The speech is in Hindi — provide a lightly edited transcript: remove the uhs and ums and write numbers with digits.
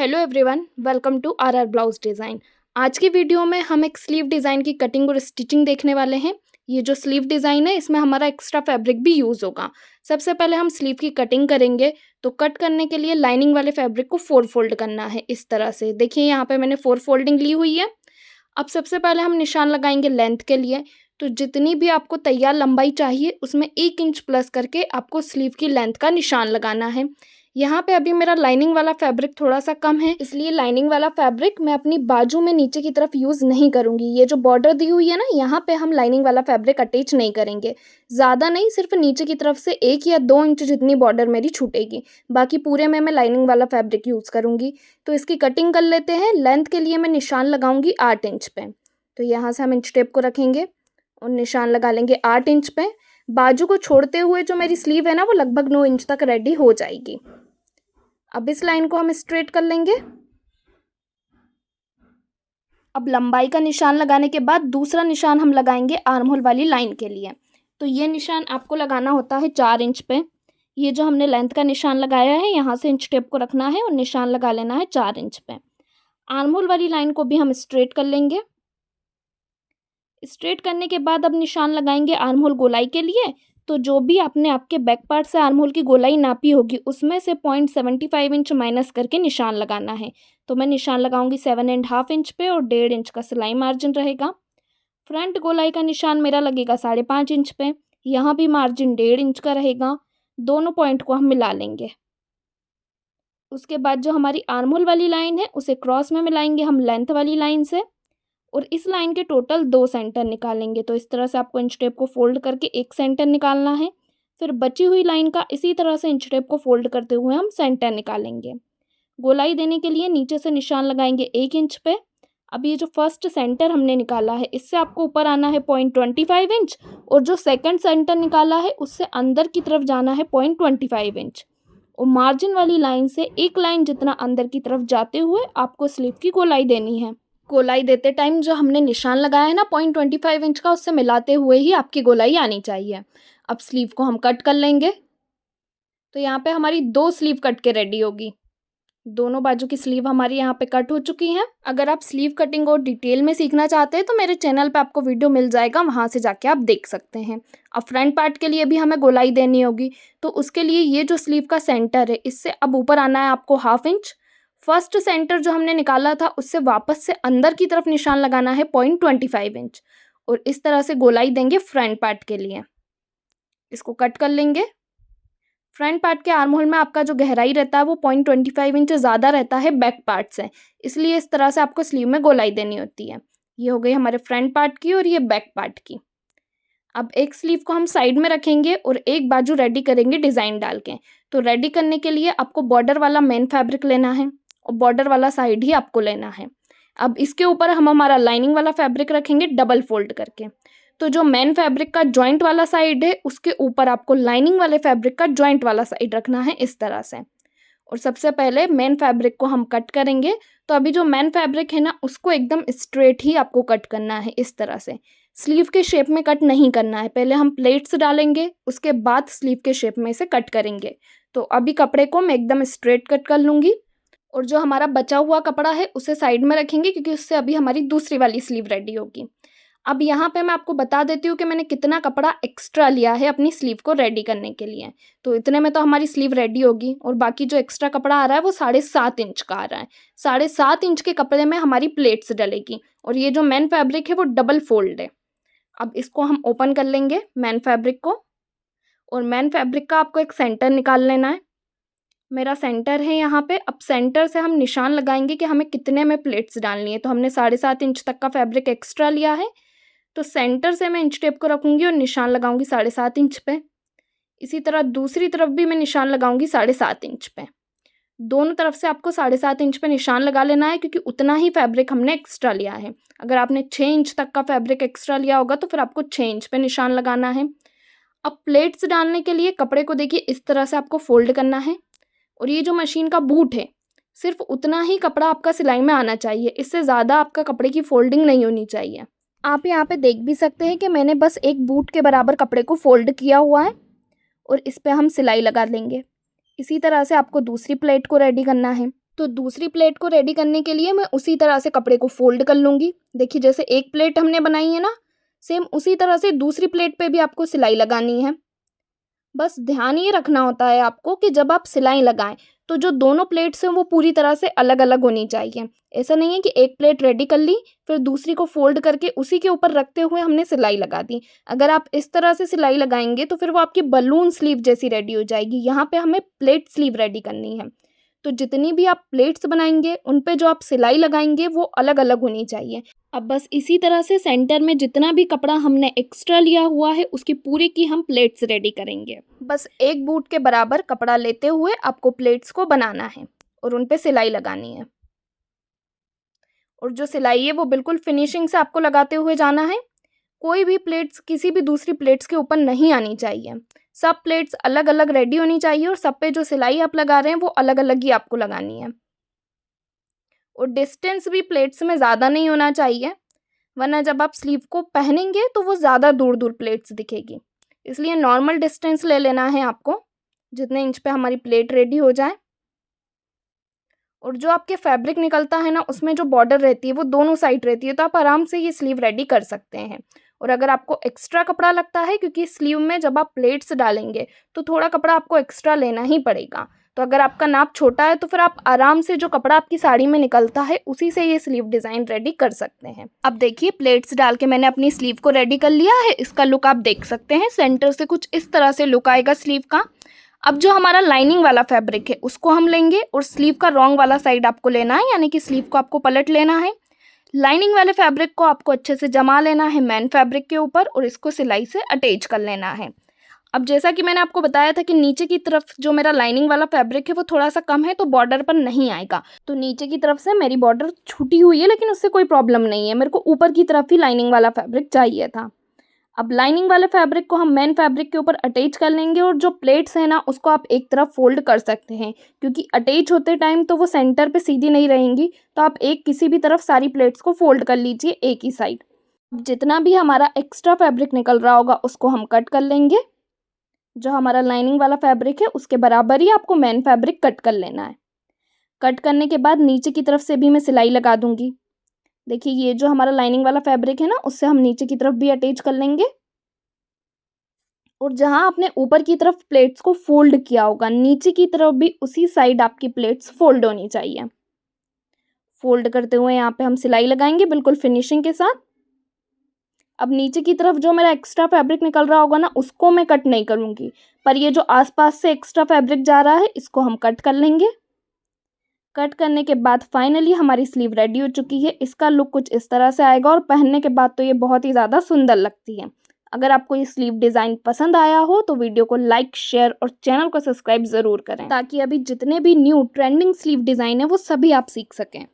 Hello everyone, welcome to our blouse design. आज की वीडियो में हम एक स्लीव डिज़ाइन की कटिंग और स्टिचिंग देखने वाले हैं। ये जो स्लीव डिज़ाइन है इसमें हमारा एक्स्ट्रा फैब्रिक भी यूज़ होगा। सबसे पहले हम स्लीव की कटिंग करेंगे, तो कट करने के लिए लाइनिंग वाले फैब्रिक को 4 फोल्ड करना है इस तरह से। देखिए यहाँ पे मैंने 4 फोल्डिंग ली हुई है। अब सबसे पहले हम निशान लगाएंगे लेंथ के लिए। तो जितनी भी आपको तैयार लंबाई चाहिए उसमें 1 इंच प्लस करके आपको स्लीव की लेंथ का निशान लगाना है। यहाँ पे अभी मेरा लाइनिंग वाला फैब्रिक थोड़ा सा कम है, इसलिए लाइनिंग वाला फैब्रिक मैं अपनी बाजू में नीचे की तरफ यूज़ नहीं करूँगी। ये जो बॉर्डर दी हुई है ना, यहाँ पे हम लाइनिंग वाला फैब्रिक अटैच नहीं करेंगे। ज़्यादा नहीं, सिर्फ नीचे की तरफ से 1 या 2 इंच जितनी बॉर्डर मेरी छूटेगी। बाकी पूरे में मैं लाइनिंग वाला फैब्रिक यूज़ करूँगी। तो इसकी कटिंग कर लेते हैं। लेंथ के लिए मैं निशान लगाऊंगी 8 इंच पे। तो यहाँ से हम इंच टेप को रखेंगे और निशान लगा लेंगे 8 इंच पे। बाजू को छोड़ते हुए जो मेरी स्लीव है ना, वो लगभग 9 इंच तक रेडी हो जाएगी। अब इस लाइन को हम स्ट्रेट कर लेंगे। अब लंबाई का निशान लगाने के बाद दूसरा निशान हम लगाएंगे आर्म होल वाली लाइन के लिए। तो ये निशान आपको लगाना होता है 4 इंच पे। ये जो हमने लेंथ का निशान लगाया है, यहाँ से इंच टेप को रखना है और निशान लगा लेना है 4 इंच पे। आर्म होल वाली लाइन को भी हम स्ट्रेट कर लेंगे। स्ट्रेट करने के बाद अब निशान लगाएंगे आर्म होल गोलाई के लिए। तो जो भी आपने आपके बैक पार्ट से आर्म होल की गोलाई नापी होगी उसमें से 0.75 इंच माइनस करके निशान लगाना है। तो मैं निशान लगाऊंगी 7.5 इंच पे और 1.5 इंच का सिलाई मार्जिन रहेगा। फ्रंट गोलाई का निशान मेरा लगेगा 5.5 इंच पे। यहाँ भी मार्जिन 1.5 इंच का रहेगा। दोनों पॉइंट को हम मिला लेंगे। उसके बाद जो हमारी आर्म होल वाली लाइन है उसे क्रॉस में मिलाएंगे हम लेंथ वाली लाइन से, और इस लाइन के टोटल 2 सेंटर निकालेंगे। तो इस तरह से आपको इंच टेप को फोल्ड करके 1 सेंटर निकालना है। फिर बची हुई लाइन का इसी तरह से इंच टेप को फोल्ड करते हुए हम सेंटर निकालेंगे। गोलाई देने के लिए नीचे से निशान लगाएंगे 1 इंच पे। अब ये जो फर्स्ट सेंटर हमने निकाला है इससे आपको ऊपर आना है 0.25 इंच, और जो सेकंड सेंटर निकाला है उससे अंदर की तरफ जाना है 0.25 इंच। और मार्जिन वाली लाइन से एक लाइन जितना अंदर की तरफ जाते हुए आपको स्लीव की गोलाई देनी है। गोलाई देते टाइम जो हमने निशान लगाया है ना 0.25 इंच का, उससे मिलाते हुए ही आपकी गोलाई आनी चाहिए। अब स्लीव को हम कट कर लेंगे। तो यहाँ पे हमारी 2 स्लीव कट के रेडी होगी। दोनों बाजू की स्लीव हमारी यहाँ पे कट हो चुकी हैं। अगर आप स्लीव कटिंग और डिटेल में सीखना चाहते हैं तो मेरे चैनल पे आपको वीडियो मिल जाएगा, वहाँ से जाके आप देख सकते हैं। अब फ्रंट पार्ट के लिए भी हमें गोलाई देनी होगी। तो उसके लिए ये जो स्लीव का सेंटर है इससे अब ऊपर आना है आपको 1/2 इंच। फर्स्ट सेंटर जो हमने निकाला था उससे वापस से अंदर की तरफ निशान लगाना है 0.25 इंच, और इस तरह से गोलाई देंगे फ्रंट पार्ट के लिए। इसको कट कर लेंगे। फ्रंट पार्ट के आर्म होल में आपका जो गहराई रहता है वो 0.25 इंच ज़्यादा रहता है बैक पार्ट से, इसलिए इस तरह से आपको स्लीव में गोलाई देनी होती है। ये हो गई हमारे फ्रंट पार्ट की और ये बैक पार्ट की। अब एक स्लीव को हम साइड में रखेंगे और एक बाजू रेडी करेंगे डिज़ाइन डाल के। तो रेडी करने के लिए आपको बॉर्डर वाला मेन फैब्रिक लेना है और बॉर्डर वाला साइड ही आपको लेना है। अब इसके ऊपर हम हमारा लाइनिंग वाला फैब्रिक रखेंगे डबल फोल्ड करके। तो जो मेन फैब्रिक का जॉइंट वाला साइड है उसके ऊपर आपको लाइनिंग वाले फैब्रिक का जॉइंट वाला साइड रखना है इस तरह से। और सबसे पहले मेन फैब्रिक को हम कट करेंगे। तो अभी जो मेन फैब्रिक है ना उसको एकदम स्ट्रेट ही आपको कट करना है इस तरह से। स्लीव के शेप में कट नहीं करना है, पहले हम प्लेट्स डालेंगे उसके बाद स्लीव के शेप में इसे कट करेंगे। तो अभी कपड़े को मैं एकदम स्ट्रेट कट कर लूँगी, और जो हमारा बचा हुआ कपड़ा है उसे साइड में रखेंगे क्योंकि उससे अभी हमारी दूसरी वाली स्लीव रेडी होगी। अब यहाँ पे मैं आपको बता देती हूँ कि मैंने कितना कपड़ा एक्स्ट्रा लिया है अपनी स्लीव को रेडी करने के लिए। तो इतने में तो हमारी स्लीव रेडी होगी, और बाकी जो एक्स्ट्रा कपड़ा आ रहा है वो 7.5 इंच का आ रहा है। 7.5 इंच के कपड़े में हमारी प्लेट्स डलेगी, और ये जो मेन फैब्रिक है वो डबल फोल्ड है। अब इसको हम ओपन कर लेंगे मेन फैब्रिक को, और मेन फैब्रिक का आपको एक सेंटर निकाल लेना है। मेरा सेंटर है यहाँ पे। अब सेंटर से हम निशान लगाएंगे कि हमें कितने में प्लेट्स डालनी है। तो हमने 7.5 इंच तक का फैब्रिक एक्स्ट्रा लिया है, तो सेंटर से मैं इंच टेप को रखूँगी और निशान लगाऊंगी 7.5 इंच पे। इसी तरह दूसरी तरफ भी मैं निशान लगाऊंगी 7.5 इंच पे। दोनों तरफ से आपको 7.5 इंच पे निशान लगा लेना है क्योंकि उतना ही फैब्रिक हमने एक्स्ट्रा लिया है। अगर आपने 6 इंच तक का फैब्रिक एक्स्ट्रा लिया होगा तो फिर आपको 6 इंच पे निशान लगाना है। अब प्लेट्स डालने के लिए कपड़े को देखिए इस तरह से आपको फोल्ड करना है, और ये जो मशीन का बूट है सिर्फ उतना ही कपड़ा आपका सिलाई में आना चाहिए, इससे ज़्यादा आपका कपड़े की फोल्डिंग नहीं होनी चाहिए। आप यहाँ पे देख भी सकते हैं कि मैंने बस एक बूट के बराबर कपड़े को फोल्ड किया हुआ है, और इस पे हम सिलाई लगा लेंगे। इसी तरह से आपको दूसरी प्लेट को रेडी करना है। तो दूसरी प्लेट को रेडी करने के लिए मैं उसी तरह से कपड़े को फोल्ड कर लूँगी। देखिए जैसे एक प्लेट हमने बनाई है ना, सेम उसी तरह से दूसरी प्लेट पे भी आपको सिलाई लगानी है। बस ध्यान ये रखना होता है आपको कि जब आप सिलाई लगाएं तो जो दोनों प्लेट्स हैं वो पूरी तरह से अलग अलग होनी चाहिए। ऐसा नहीं है कि एक प्लेट रेडी कर ली फिर दूसरी को फोल्ड करके उसी के ऊपर रखते हुए हमने सिलाई लगा दी। अगर आप इस तरह से सिलाई लगाएंगे तो फिर वो आपकी बलून स्लीव जैसी रेडी हो जाएगी। यहाँ पे हमें प्लेट स्लीव रेडी करनी है। तो जितनी भी आप प्लेट्स बनाएंगे उन पे जो आप सिलाई लगाएंगे वो अलग अलग होनी चाहिए। अब बस इसी तरह से सेंटर में जितना भी कपड़ा हमने एक्स्ट्रा लिया हुआ है उसकी पूरी की हम प्लेट्स रेडी करेंगे। बस एक बूट के बराबर कपड़ा लेते हुए आपको प्लेट्स को बनाना है और उन पे सिलाई लगानी है। और जो सिलाई है वो बिल्कुल फिनिशिंग से आपको लगाते हुए जाना है। कोई भी प्लेट्स किसी भी दूसरी प्लेट्स के ऊपर नहीं आनी चाहिए। सब प्लेट्स अलग अलग रेडी होनी चाहिए और सब पे जो सिलाई आप लगा रहे हैं वो अलग अलग ही आपको लगानी है। और डिस्टेंस भी प्लेट्स में ज़्यादा नहीं होना चाहिए, वरना जब आप स्लीव को पहनेंगे तो वो ज़्यादा दूर दूर प्लेट्स दिखेगी। इसलिए नॉर्मल डिस्टेंस ले लेना है आपको, जितने इंच पे हमारी प्लेट रेडी हो जाए। और जो आपके फैब्रिक निकलता है ना उसमें जो बॉर्डर रहती है वो दोनों साइड रहती है, तो आप आराम से ये स्लीव रेडी कर सकते हैं। और अगर आपको एक्स्ट्रा कपड़ा लगता है, क्योंकि स्लीव में जब आप प्लेट्स डालेंगे तो थोड़ा कपड़ा आपको एक्स्ट्रा लेना ही पड़ेगा। तो अगर आपका नाप छोटा है तो फिर आप आराम से जो कपड़ा आपकी साड़ी में निकलता है उसी से ये स्लीव डिज़ाइन रेडी कर सकते हैं। अब देखिए प्लेट्स डाल के मैंने अपनी स्लीव को रेडी कर लिया है। इसका लुक आप देख सकते हैं, सेंटर से कुछ इस तरह से लुक आएगा स्लीव का। अब जो हमारा लाइनिंग वाला फैब्रिक है उसको हम लेंगे और स्लीव का रॉन्ग वाला साइड आपको लेना है, यानी कि स्लीव को आपको पलट लेना है। लाइनिंग वाले फैब्रिक को आपको अच्छे से जमा लेना है मेन फैब्रिक के ऊपर और इसको सिलाई से अटैच कर लेना है। अब जैसा कि मैंने आपको बताया था कि नीचे की तरफ जो मेरा लाइनिंग वाला फैब्रिक है वो थोड़ा सा कम है तो बॉर्डर पर नहीं आएगा। तो नीचे की तरफ से मेरी बॉर्डर छूटी हुई है, लेकिन उससे कोई प्रॉब्लम नहीं है, मेरे को ऊपर की तरफ ही लाइनिंग वाला फैब्रिक चाहिए था। अब लाइनिंग वाले फैब्रिक को हम मेन फैब्रिक के ऊपर अटैच कर लेंगे और जो प्लेट्स है ना उसको आप एक तरफ फोल्ड कर सकते हैं, क्योंकि अटैच होते टाइम तो वो सेंटर पे सीधी नहीं रहेंगी। तो आप एक किसी भी तरफ सारी प्लेट्स को फोल्ड कर लीजिए एक ही साइड। अब जितना भी हमारा एक्स्ट्रा फैब्रिक निकल रहा होगा उसको हम कट कर लेंगे। जो हमारा लाइनिंग वाला फैब्रिक है उसके बराबर ही आपको मेन फैब्रिक कट कर लेना है। कट करने के बाद नीचे की तरफ से भी मैं सिलाई लगा दूंगी। देखिए ये जो हमारा लाइनिंग वाला फैब्रिक है ना उससे हम नीचे की तरफ भी अटैच कर लेंगे। और जहां आपने ऊपर की तरफ प्लेट्स को फोल्ड किया होगा नीचे की तरफ भी उसी साइड आपकी प्लेट्स फोल्ड होनी चाहिए। फोल्ड करते हुए यहाँ पे हम सिलाई लगाएंगे बिल्कुल फिनिशिंग के साथ। अब नीचे की तरफ जो मेरा एक्स्ट्रा फैब्रिक निकल रहा होगा ना उसको मैं कट नहीं करूँगी, पर ये जो आसपास से एक्स्ट्रा फैब्रिक जा रहा है इसको हम कट कर लेंगे। कट करने के बाद फाइनली हमारी स्लीव रेडी हो चुकी है। इसका लुक कुछ इस तरह से आएगा और पहनने के बाद तो ये बहुत ही ज़्यादा सुंदर लगती है। अगर आपको ये स्लीव डिज़ाइन पसंद आया हो तो वीडियो को लाइक, शेयर और चैनल को सब्सक्राइब ज़रूर करें, ताकि अभी जितने भी न्यू ट्रेंडिंग स्लीव डिज़ाइन है वो सभी आप सीख सकें।